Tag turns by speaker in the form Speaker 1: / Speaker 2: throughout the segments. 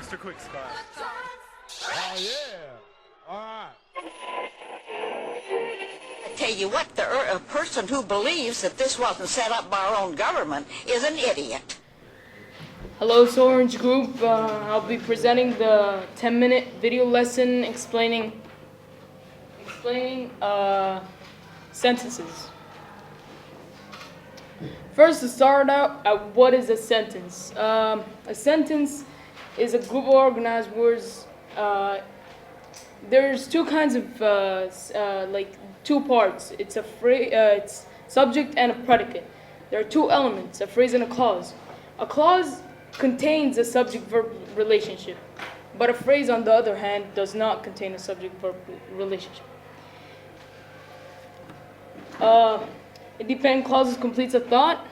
Speaker 1: extra quick spot.
Speaker 2: Oh, yeah. All right.
Speaker 3: I tell you what, a person who believes that this wasn't set up by our own government is an idiot.
Speaker 4: Hello, it's Orange Group. I'll be presenting the 10-minute video lesson explaining sentences. First, to start out, what is a sentence? A sentence is a group of organized words. There's two kinds of two parts. It's a phrase, it's subject and a predicate. There are two elements, a phrase and a clause. A clause contains a subject-verb relationship, but a phrase, on the other hand, does not contain a subject-verb relationship. Independent clauses completes a thought.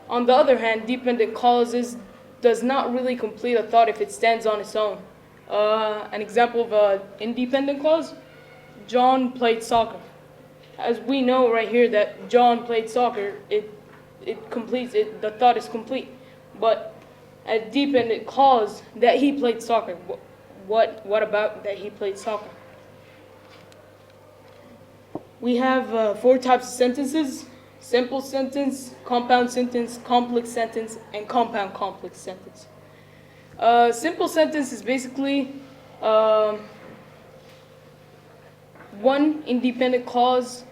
Speaker 4: On the other hand, dependent clauses does not really complete a thought if it stands on its own. An example of an independent clause: John played soccer. As we know right here that John played soccer, it completes it. The thought is complete. But a dependent clause, that he played soccer. What about that he played soccer? We have 4 types of sentences: simple sentence, compound sentence, complex sentence, and compound complex sentence. Simple sentence is basically one independent clause.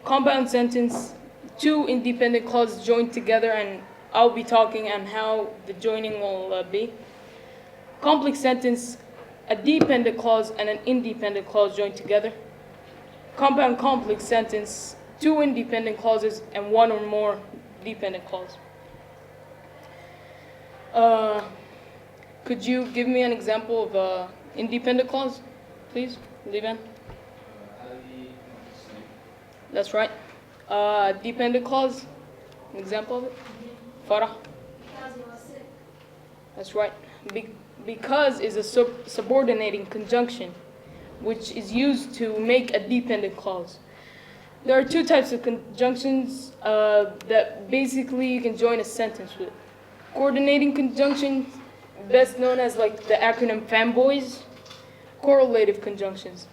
Speaker 4: Compound sentence, 2 independent clauses joined together, and I'll be talking on how the joining will be. Complex sentence, a dependent clause and an independent clause joined together. Compound complex sentence, 2 independent clauses and 1 or more dependent clauses. Could you give me an example of an independent clause, please, Liban? That's right. Dependent clause, an example of it? Farah?
Speaker 5: Because he was sick.
Speaker 4: That's right. Because is a subordinating conjunction, which is used to make a dependent clause. There are 2 types of conjunctions that basically you can join a sentence with. Coordinating conjunctions, best known as like the acronym fanboys. Correlative conjunctions.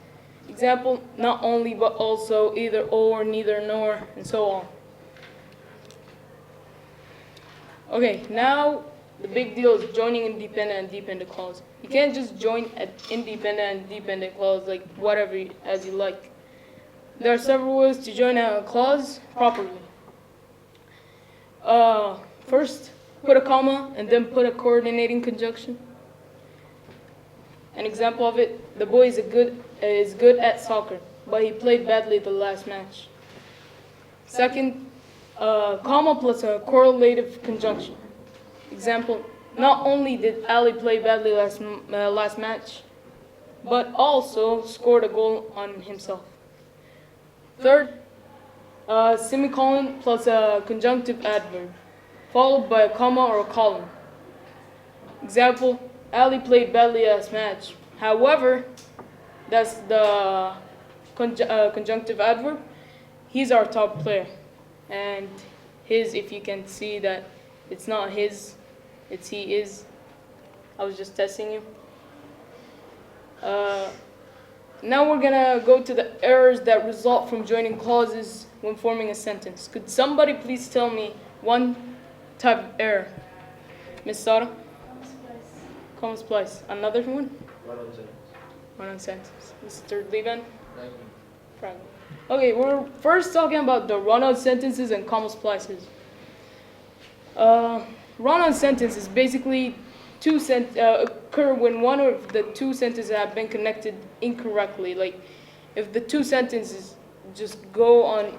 Speaker 4: Example, not only but also, either or, neither nor, and so on. Okay, now the big deal is joining independent and dependent clause. You can't just join an independent and dependent clause like whatever as you like. There are several ways to join a clause properly. First, put a comma and then put a coordinating conjunction. An example of it: the boy is good at soccer, but he played badly the last match. Second, comma plus a correlative conjunction. Example: not only did Ali play badly last match, but also scored a goal on himself. Third, semicolon plus a conjunctive adverb, followed by a comma or a colon. Example: Ali played badly last match. However, that's the conjunctive adverb. He's our top player. And his, if you can see that it's not his, it's he is. I was just testing you. Now we're gonna go to the errors that result from joining clauses when forming a sentence. Could somebody please tell me one type of error? Miss Sara? Comma splice. Another one? Run-on sentence. Mr. Liban? Fragment. Okay, we're first talking about the run-on sentences and comma splices. Run-on sentences basically occur when one of the 2 sentences have been connected incorrectly. Like if the 2 sentences just go on,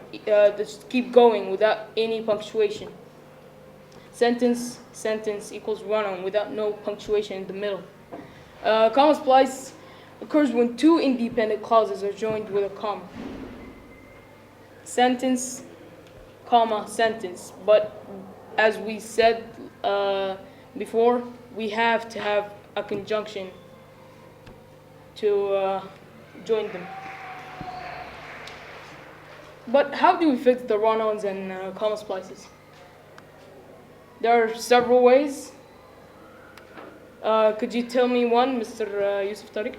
Speaker 4: just keep going without any punctuation. Sentence equals run-on without no punctuation in the middle. Comma splice occurs when 2 independent clauses are joined with a comma. Sentence, comma, sentence. But as we said before, we have to have a conjunction to join them. But how do we fix the run-ons and comma splices? There are several ways. Could you tell me one, Mr. Yusuf Tariq?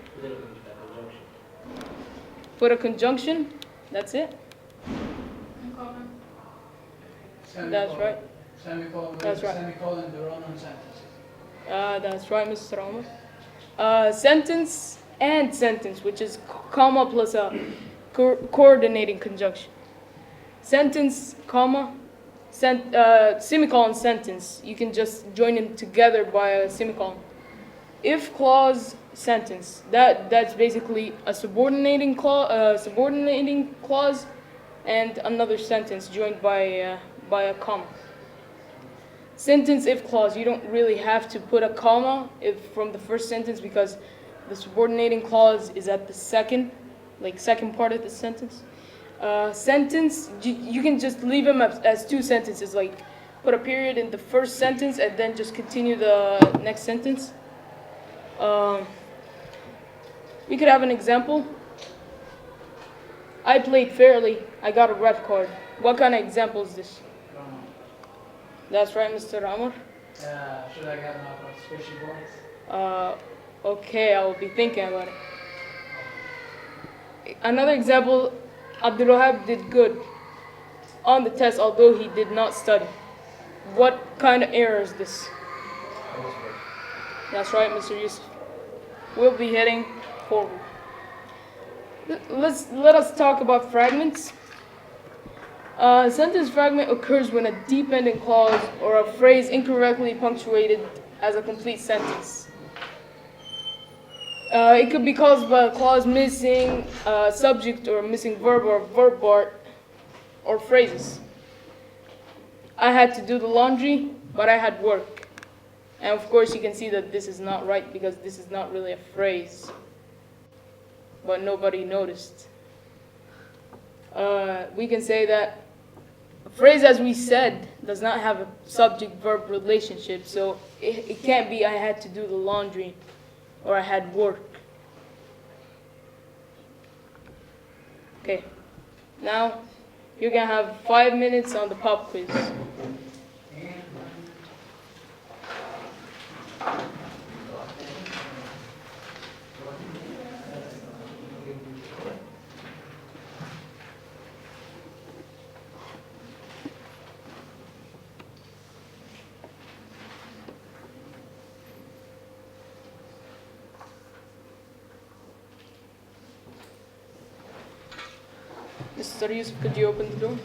Speaker 4: Put a conjunction. That's it. That's right.
Speaker 1: Semicolon.
Speaker 4: That's right.
Speaker 1: Semicolon, the run-on sentences.
Speaker 4: That's right, Mr. Omar. Sentence and sentence, which is comma plus a coordinating conjunction. Sentence, comma, semicolon, sentence. You can just join them together by a semicolon. If clause, sentence. That's basically a subordinating clause, and another sentence joined by a comma. Sentence if clause, you don't really have to put a comma from the first sentence because the subordinating clause is at the second part of the sentence. Sentence, you can just leave them as two sentences, like put a period in the first sentence and then just continue the next sentence. We could have an example. I played fairly. I got a red card. What kind of example is this?
Speaker 1: Run-on.
Speaker 4: That's right, Mr. Amr.
Speaker 1: Should I get enough of squishy boys?
Speaker 4: Okay, I will be thinking about it. Another example, Abdul Wahab did good on the test, although he did not study. What kind of error is this? That's right, Mr. Yusuf. We'll be heading forward. Let us talk about fragments. A sentence fragment occurs when a dependent clause or a phrase incorrectly punctuated as a complete sentence. It could be caused by a clause missing subject or missing verb or verb part or phrases. I had to do the laundry, but I had work. And of course you can see that this is not right because this is not really a phrase. But nobody noticed. We can say that a phrase, as we said, does not have a subject-verb relationship, so it can't be I had to do the laundry or I had work. Okay, now you're gonna have 5 minutes on the pop quiz. Mr. Yusuf, could you open the door?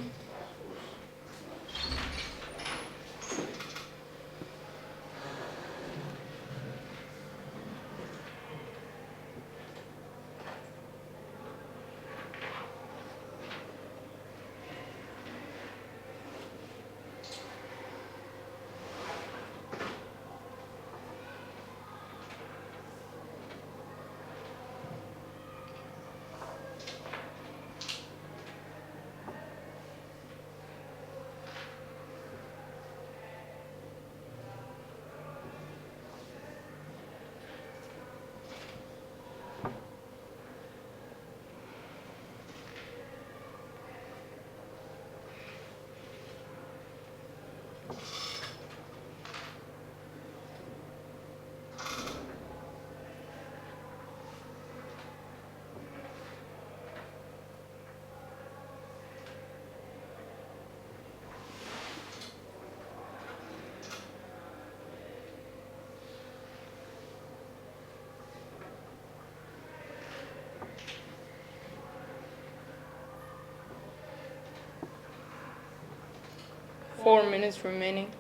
Speaker 4: Four minutes remaining.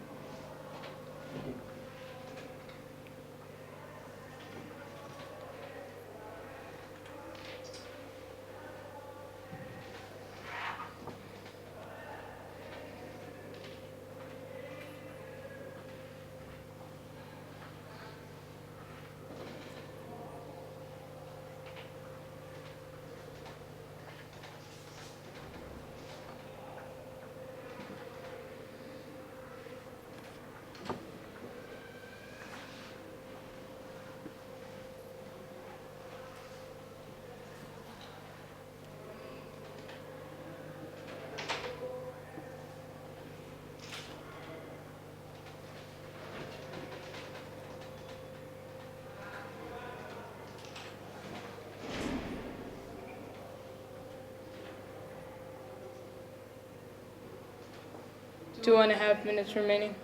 Speaker 4: 2.5 minutes remaining.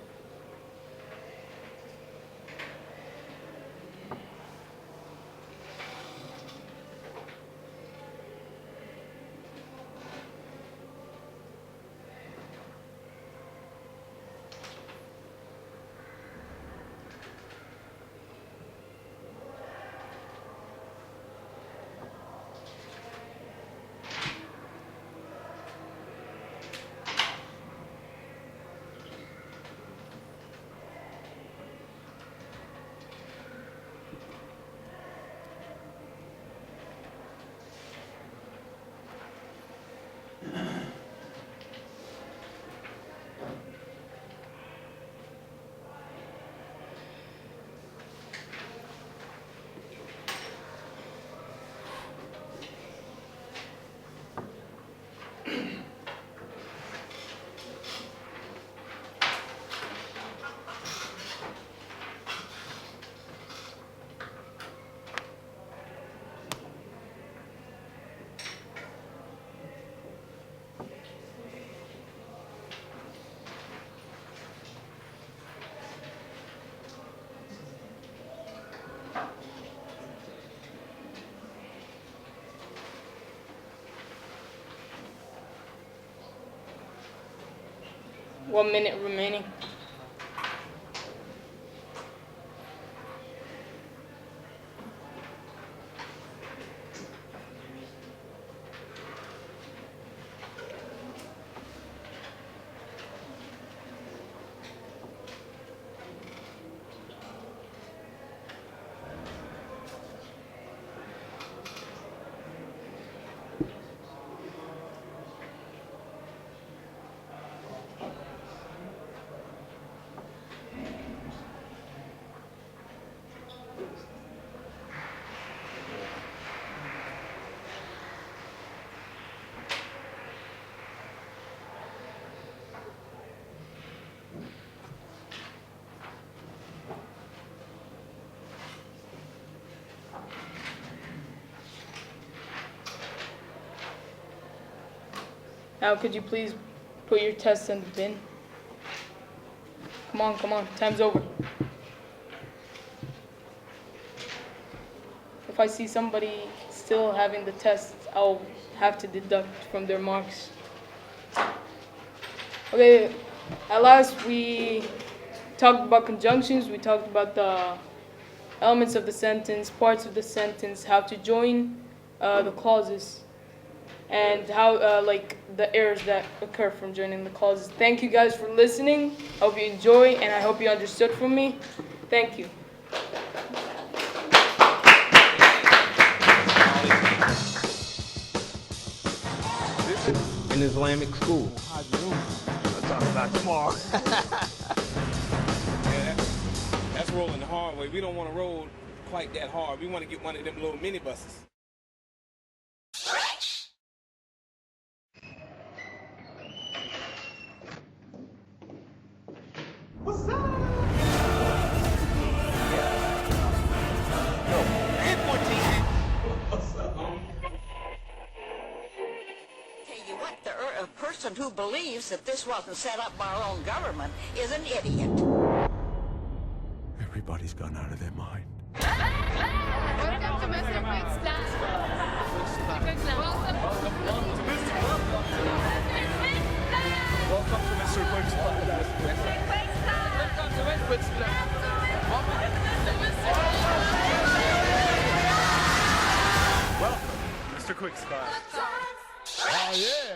Speaker 4: One minute remaining. Now, could you please put your test in the bin? Come on, time's over. If I see somebody still having the test, I'll have to deduct from their marks. Okay, at last we talked about conjunctions, we talked about the elements of the sentence, parts of the sentence, how to join the clauses, and how, like, the errors that occur from joining the clauses. Thank you guys for listening. I hope you enjoy, and I hope you understood from me. Thank you.
Speaker 2: In Islamic school. I'll talk about tomorrow.
Speaker 5: Yeah, that's rolling the hard way. We don't want to roll quite that hard. We want to get one of them little minibuses.
Speaker 2: What's up?
Speaker 3: Tell you what, a person who believes that this wasn't set up by our own government is an idiot.
Speaker 2: Everybody's gone out of their mind.
Speaker 6: Welcome to Mr. Quick's class.
Speaker 5: Welcome to Mr. Quick's class. Welcome to Mr. Quick's class.
Speaker 2: Welcome, Mr. Quick's class. Oh yeah.